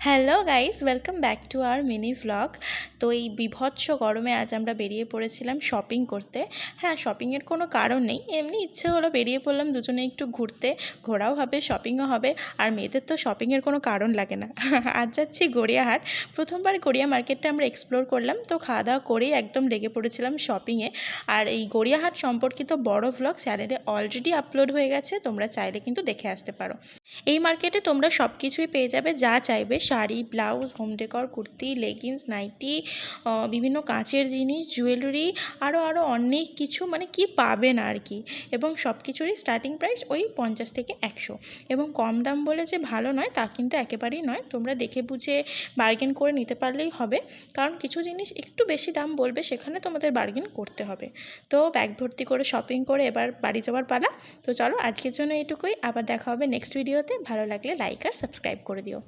Hello guys, welcome back to our mini vlog. তো এই বিভৎস গরমে আজ আমরা বেরিয়ে পড়েছিলাম শপিং করতে। হ্যাঁ, শপিংয়ের কোনো কারণ নেই, এমনি ইচ্ছে হলো বেরিয়ে পড়লাম দুজনে একটু ঘুরতে। ঘোরাও হবে, শপিংও হবে। আর মেয়েদের তো শপিংয়ের কোনো কারণ লাগে না। আজ যাচ্ছি গড়িয়াহাট। প্রথমবার গড়িয়া মার্কেটটা আমরা এক্সপ্লোর করলাম, তো খাওয়া দাওয়া করেই একদম লেগে পড়েছিলাম শপিংয়ে। আর এই গড়িয়াহাট সম্পর্কিত বড় ভ্লগ চ্যানেলে অলরেডি আপলোড হয়ে গেছে, তোমরা চাইলে কিন্তু দেখে আসতে পারো। এই মার্কেটে তোমরা সব কিছুই পেয়ে যাবে, যা চাইবে, sari, blouse, home decor, kurti, leggings, nightie, বিভিন্ন কাঁচের জিনিস, জুয়েলারি, আরও অনেক কিছু, মানে কি পাবে না আর কি। এবং সব কিছুরই স্টার্টিং প্রাইস ওই 50 থেকে 100। এবং কম দাম বলে যে ভালো নয় তা কিন্তু একেবারেই নয়, তোমরা দেখে বুঝে বার্গেন করে নিতে পারলেই হবে। কারণ কিছু জিনিস একটু বেশি দাম বলবে, সেখানে তোমাদের বার্গেন করতে হবে। তো ব্যাগ ভর্তি করে শপিং করে এবার বাড়ি যাওয়ার পালা। তো চলো, আজকের জন্য এটুকুই। আবার দেখা হবে নেক্সট ভিডিওতে। ভালো লাগলে লাইক আর সাবস্ক্রাইব করে দিও।